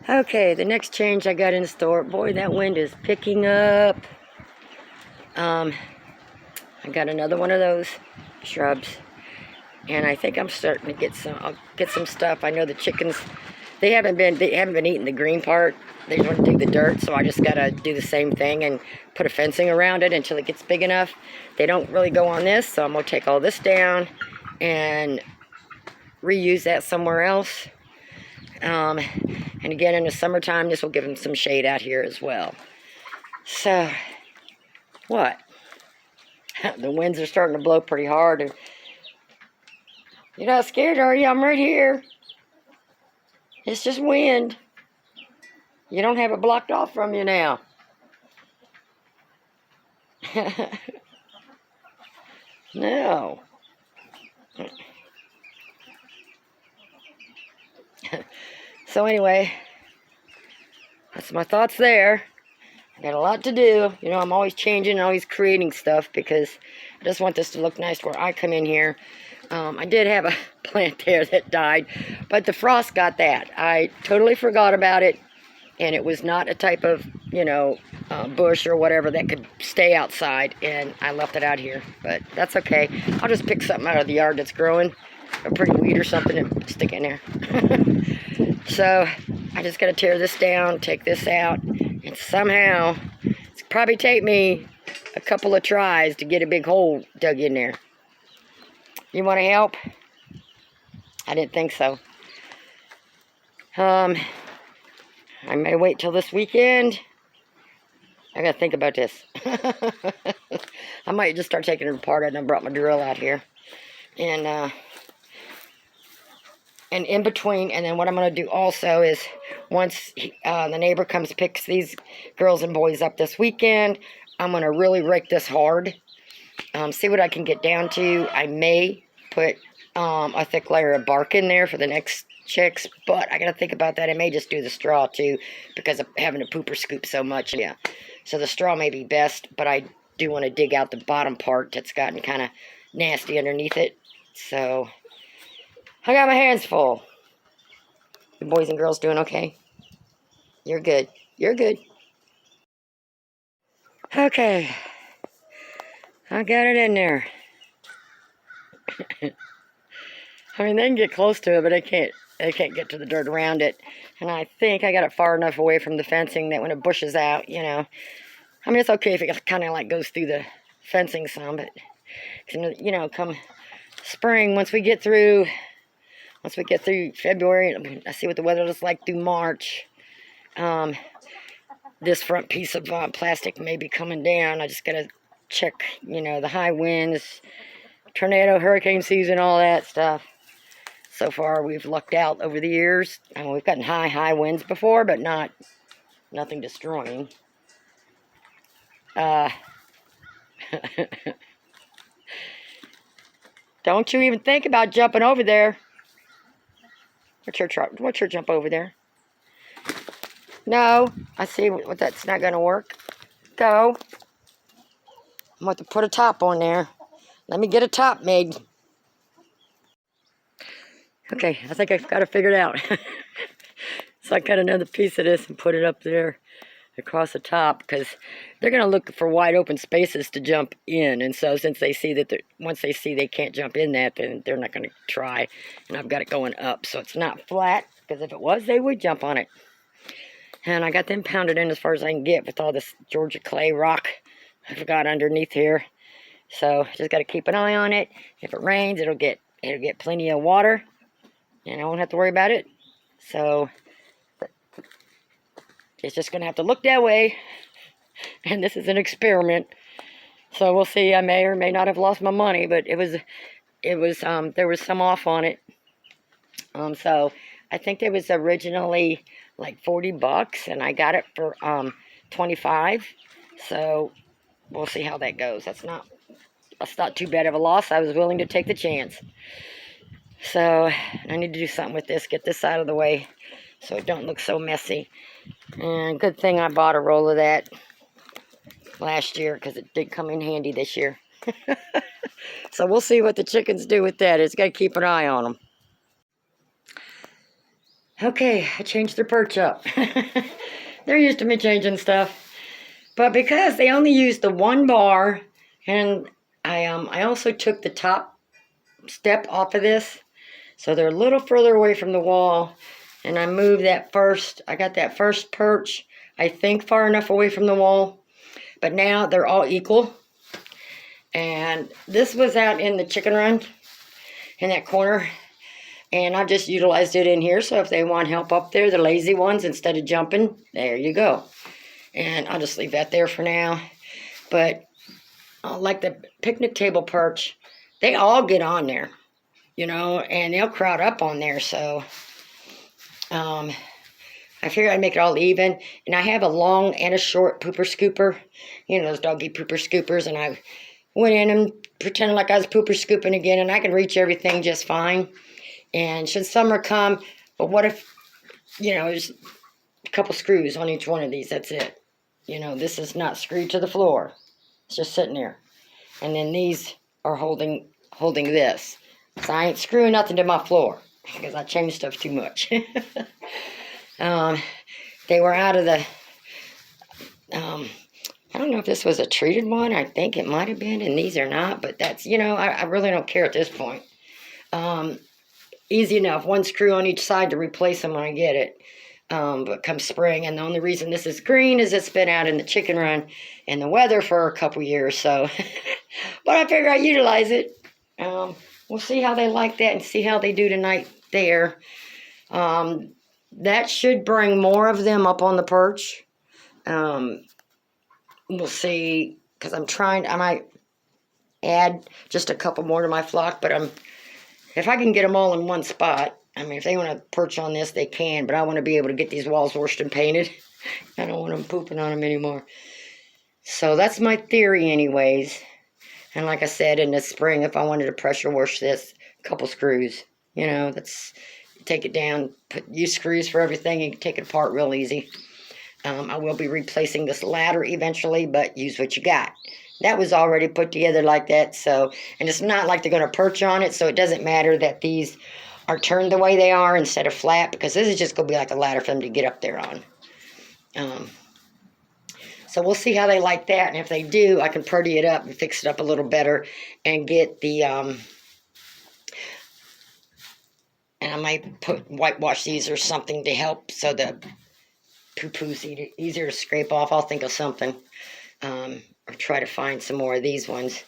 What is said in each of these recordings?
Okay, the next change I got in store. Boy, that wind is picking up. I got another one of those shrubs, and I think I'm starting to get some. I'll get some stuff. I know the chickens, they haven't been eating the green part. They just want to dig the dirt, so I just gotta do the same thing and put a fencing around it until it gets big enough. They don't really go on this, so I'm gonna take all this down and reuse that somewhere else. And again, in the summertime, this will give them some shade out here as well. So, what? The winds are starting to blow pretty hard. You're not scared, are you? I'm right here. It's just wind. You don't have it blocked off from you now. No. So anyway, that's my thoughts there. I got a lot to do. You know, I'm always changing, always creating stuff because I just want this to look nice where I come in here. I did have a plant there that died, but the frost got that. I totally forgot about it, and it was not a type of, you know, bush or whatever that could stay outside, and I left it out here, but that's okay. I'll just pick something out of the yard that's growing, a pretty weed or something, and stick it in there. So I just got to tear this down, take this out, and somehow it's probably take me a couple of tries to get a big hole dug in there. You want to help? I didn't think so. I may wait till this weekend. I gotta think about this. I might just start taking it apart. I done brought my drill out here. And in between, and then what I'm going to do also is once the neighbor comes picks these girls and boys up this weekend, I'm going to really rake this hard. See what I can get down to. I may put a thick layer of bark in there for the next chicks, but I got to think about that. I may just do the straw too because of having to poop or scoop so much. Yeah, so the straw may be best, but I do want to dig out the bottom part that's gotten kind of nasty underneath it. So I got my hands full. The boys and girls doing okay? You're good. You're good. Okay. I got it in there. I mean, they can get close to it, but they can't get to the dirt around it. And I think I got it far enough away from the fencing that when it bushes out, you know. I mean, it's okay if it kind of like goes through the fencing some, but, you know, come spring, once we get through February, I see what the weather looks like through March. This front piece of plastic may be coming down. I just got to check, you know, the high winds, tornado, hurricane season, all that stuff. So far, we've lucked out over the years. We've gotten high winds before, but nothing destroying. Don't you even think about jumping over there. What's your jump over there? No, I see what that's not going to work. Go. I'm going to put a top on there. Let me get a top made. Okay, I think I've got it figured out. So I cut another piece of this and put it up there across the top because they're going to look for wide open spaces to jump in. And so since they see that once they see they can't jump in that, then they're not going to try. And I've got it going up so it's not flat because if it was, they would jump on it. And I got them pounded in as far as I can get with all this Georgia clay rock I've got underneath here. So just got to keep an eye on it. If it rains, it'll get plenty of water, and I won't have to worry about it. So it's just gonna have to look that way. And this is an experiment, so we'll see. I may or may not have lost my money, but there was some off on it. So I think it was originally like 40 bucks, and I got it for 25. So we'll see how that goes. That's not too bad of a loss. I was willing to take the chance. So I need to do something with this, get this out of the way so it don't look so messy. And good thing I bought a roll of that last year because it did come in handy this year. So we'll see what the chickens do with that. It's got to keep an eye on them. Okay, I changed their perch up. They're used to me changing stuff. But because they only used the one bar, and I also took the top step off of this, so they're a little further away from the wall, and I moved I got that first perch, I think, far enough away from the wall, but now they're all equal. And this was out in the chicken run, in that corner, and I just utilized it in here, so if they want help up there, the lazy ones, instead of jumping, there you go. And I'll just leave that there for now. But like the picnic table perch, they all get on there, you know, and they'll crowd up on there. So I figured I'd make it all even. And I have a long and a short pooper scooper, you know, those doggy pooper scoopers. And I went in and pretended like I was pooper scooping again, and I can reach everything just fine. And should summer come, but what if, you know, there's a couple screws on each one of these, that's it. You know, this is not screwed to the floor. It's just sitting there. And then these are holding this. So I ain't screwing nothing to my floor because I change stuff too much. They were out of the, I don't know if this was a treated one. I think it might have been, and these are not. But that's, you know, I really don't care at this point. Easy enough. One screw on each side to replace them when I get it. But come spring, and the only reason this is green is it's been out in the chicken run in the weather for a couple years, so. But I figure I'd utilize it. We'll see how they like that and see how they do tonight there. That should bring more of them up on the perch. We'll see, because I might add just a couple more to my flock, but if I can get them all in one spot, I mean, if they want to perch on this, they can, but I want to be able to get these walls washed and painted. I don't want them pooping on them anymore. So that's my theory anyways. And like I said, in the spring, if I wanted to pressure wash this, a couple screws, you know, take it down, use screws for everything, and take it apart real easy. I will be replacing this ladder eventually, but use what you got. That was already put together like that, so, and it's not like they're going to perch on it, so it doesn't matter that these are turned the way they are instead of flat, because this is just going to be like a ladder for them to get up there on. So we'll see how they like that, and if they do, I can pretty it up and fix it up a little better and get the, and I might whitewash these or something to help so the poo-poo's easier to scrape off. I'll think of something, or try to find some more of these ones.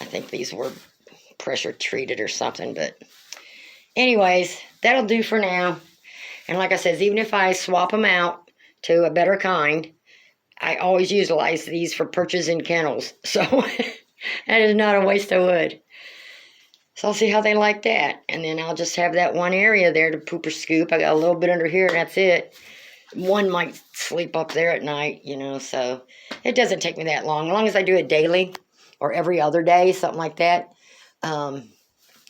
I think these were pressure treated or something, but anyways, that'll do for now. And like I said, even if I swap them out to a better kind, I always utilize these for perches and kennels. So that is not a waste of wood. So I'll see how they like that. And then I'll just have that one area there to poop or scoop. I got a little bit under here, and that's it. One might sleep up there at night, you know, so it doesn't take me that long. As long as I do it daily or every other day, something like that.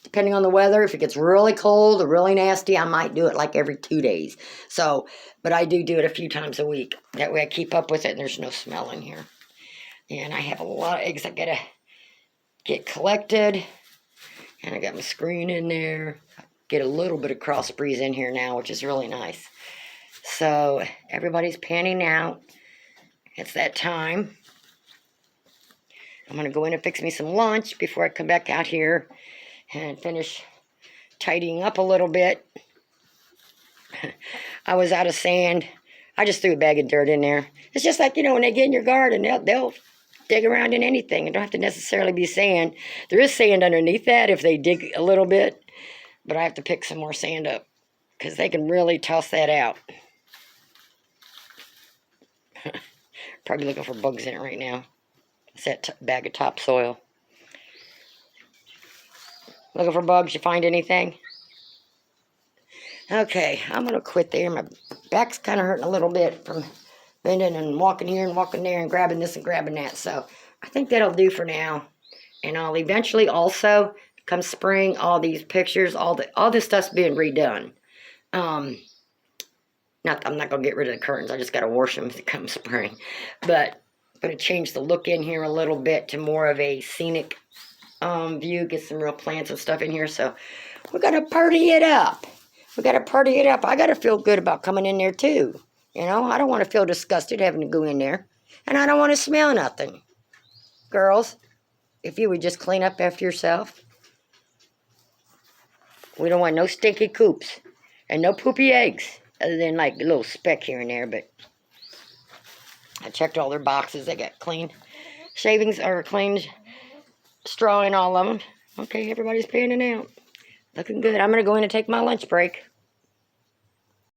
Depending on the weather, if it gets really cold or really nasty, I might do it like every 2 days. So, but I do it a few times a week. That way I keep up with it and there's no smell in here. And I have a lot of eggs I gotta get collected. And I got my screen in there. Get a little bit of cross breeze in here now, which is really nice. So everybody's panning out. It's that time. I'm gonna go in and fix me some lunch before I come back out here and finish tidying up a little bit. I was out of sand. I just threw a bag of dirt in there. It's just like, you know, when they get in your garden, they'll dig around in anything. It don't have to necessarily be sand. There is sand underneath that if they dig a little bit, but I have to pick some more sand up because they can really toss that out. Probably looking for bugs in it right now. It's that bag of topsoil. Looking for bugs? You find anything? Okay, I'm going to quit there. My back's kind of hurting a little bit from bending and walking here and walking there and grabbing this and grabbing that. So I think that'll do for now. And I'll eventually also, come spring, all these pictures, all this stuff's being redone. I'm not going to get rid of the curtains. I just got to wash them to come spring. But I'm going to change the look in here a little bit to more of a scenic view. Get some real plants and stuff in here. So we're going to party it up. We got to party it up. I got to feel good about coming in there too. You know, I don't want to feel disgusted having to go in there. And I don't want to smell nothing. Girls, if you would just clean up after yourself. We don't want no stinky coops. And no poopy eggs. Other than like a little speck here and there. But I checked all their boxes. They got clean shavings or clean straw in all of them. Okay, everybody's panning out. Looking good. I'm going to go in and take my lunch break.